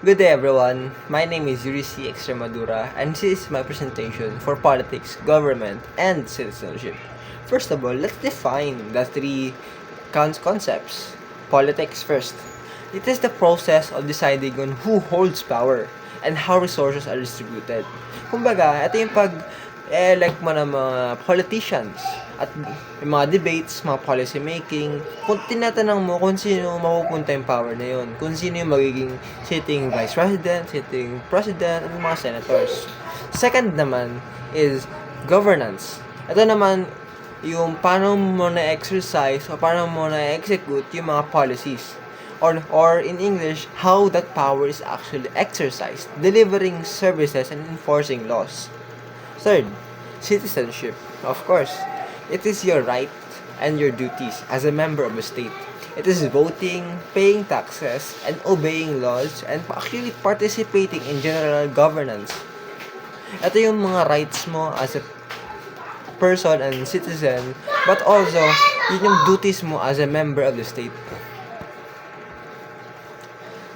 Good day everyone, my name is Yuri C. Extremadura and this is my presentation for politics, government, and citizenship. First of all, let's define the three concepts. Politics first. It is the process of deciding on who holds power and how resources are distributed. Kumbaga, ito yung elect mo ng mga politicians at yung mga debates, mga policy making, kung tinatanong mo kung sino mapupunta yung power na yun, kung sino yung magiging sitting vice president, at mga senators. Second naman is governance. Ito naman yung paano mo na-exercise o paano mo na-execute yung mga policies. Or in English, how that power is actually exercised, delivering services and enforcing laws. Third, citizenship. Of course, it is your right and your duties as a member of a state. It is voting, paying taxes, and obeying laws, and actually participating in general governance. Ito yung mga rights mo as a person and citizen, but also, yun yung duties mo as a member of the state.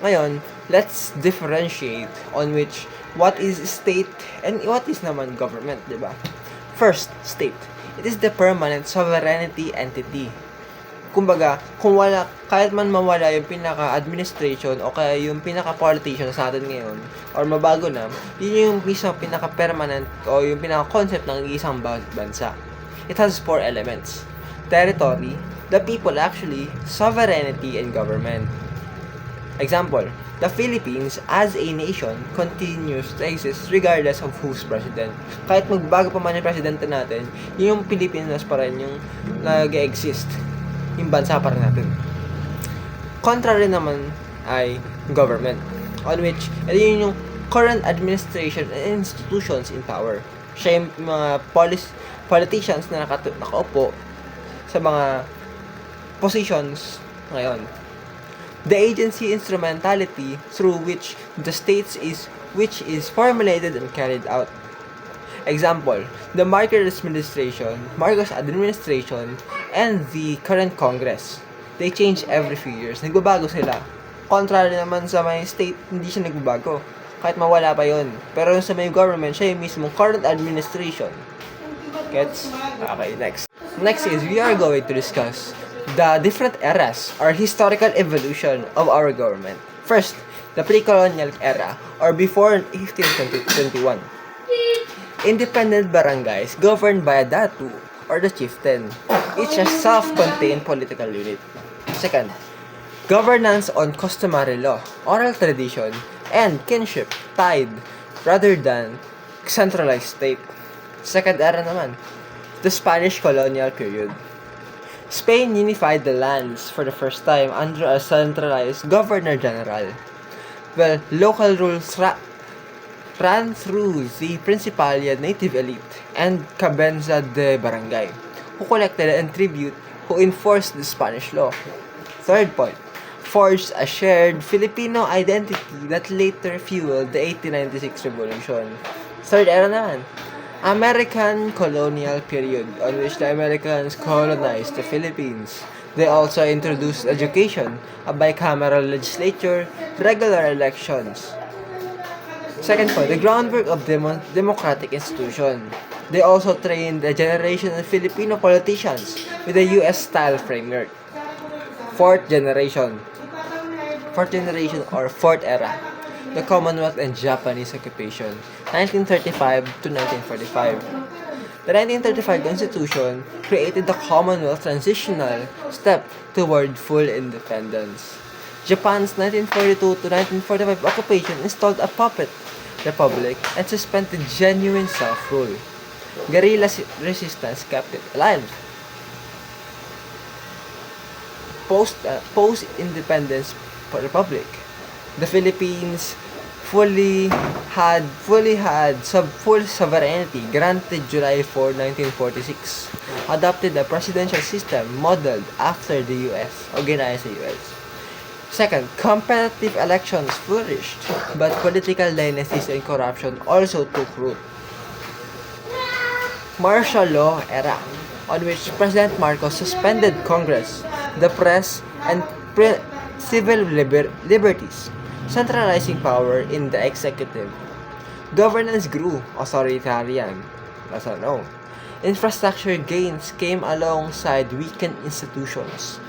Ngayon, let's differentiate on what is state and what is naman government, di ba? First, state. It is the permanent sovereignty entity. Kumbaga, kahit man mawala yung pinaka-administration o kaya yung pinaka-politician sa atin ngayon, or mabago na, yun yung mismo pinaka-permanent o yung pinaka-concept ng isang bansa. It has 4 elements. Territory, the people actually, sovereignty, and government. Example, the Philippines as a nation continues to exist regardless of who's president. Kahit magbago pa man yung presidente natin, yung Pilipinas pa rin yung nag-exist. Yung bansa pa rin natin. Contrary naman ay government, on which yun yung current administration and institutions in power. Siya yung mga politicians na nakaupo sa mga positions ngayon. The agency instrumentality through which the states is formulated and carried out. Example, the Marcos administration, and the current Congress. They change every few years. Nagbabago sila. Contrary naman sa may state, hindi siya nagbabago. Kahit mawala pa yon. Pero sa may government, siya yung mismong current administration. Gets? Okay, next. Next is, we are going to discuss the different eras or historical evolution of our government. First, the pre-colonial era or before 1521. Independent barangays governed by a datu or the chieftain, each a self-contained political unit. Second, governance on customary law, oral tradition, and kinship tied rather than centralized state. Second era naman, the Spanish colonial period. Spain unified the lands for the first time under a centralized governor-general. Well, local rules ran through the Principalía native elite and Cabenza de Barangay, who collected and tribute, who enforced the Spanish law. Third point, forged a shared Filipino identity that later fueled the 1896 revolution. Third era naman, American colonial period on which the Americans colonized the Philippines. They also introduced education, a bicameral legislature, regular elections. Second point, the groundwork of democratic institution. They also trained a generation of Filipino politicians with a US-style framework. Fourth generation or fourth era, the Commonwealth and Japanese occupation, 1935 to 1945. The 1935 Constitution created the Commonwealth transitional step toward full independence. Japan's 1942 to 1945 occupation installed a puppet republic and suspended genuine self-rule. Guerrilla resistance kept it alive. Post-independence republic, the Philippines fully had full sovereignty granted July 4, 1946. Adopted a presidential system modeled after the US, organized the US. Second, competitive elections flourished, but political dynasties and corruption also took root. Martial law era, on which President Marcos suspended Congress, the press, and civil liberties. centralizing power in the executive. Governance grew, authoritarian, as I know. Infrastructure gains came alongside weakened institutions.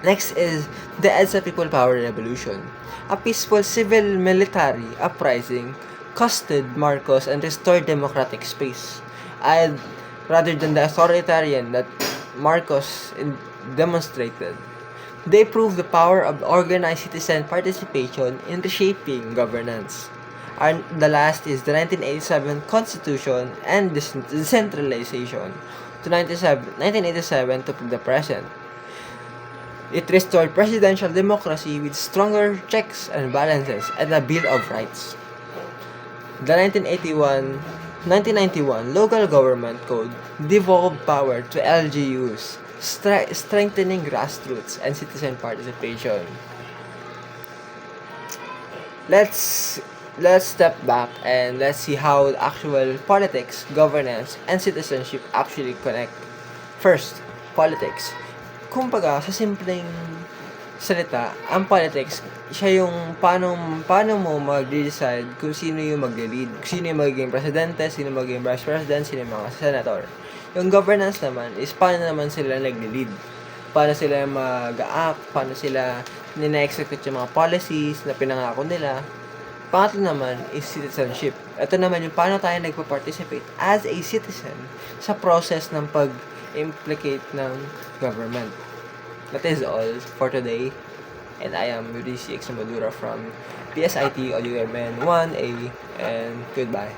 Next is the EDSA People Power Revolution. A peaceful civil-military uprising costed Marcos and restored democratic space. And rather than the authoritarian that Marcos demonstrated, they proved the power of organized citizen participation in reshaping governance. And the last is the 1987 Constitution and decentralization to 1987 to the present. It restored presidential democracy with stronger checks and balances and a Bill of Rights. The 1991 Local Government Code devolved power to LGUs, strengthening grassroots and citizen participation. Let's step back and let's see how actual politics, governance, and citizenship actually connect. First, politics. Kumbaga, sa simpleng salita, ang politics, siya yung paano mo mag-decide kung sino yung mag-lead, kung sino yung magiging presidente, sino magiging vice president, sino yung mga senator. Yung governance naman is paano naman sila nag-lead, paano sila mag-act, paano sila nina-execute yung mga policies na pinangako nila. Pangatlo naman is citizenship. Ito naman yung paano tayo nagpa-participate as a citizen sa process ng pag-implicate ng government. That is all for today. And I am Eurici Examadura from PSIT Audio Airman 1A, and goodbye.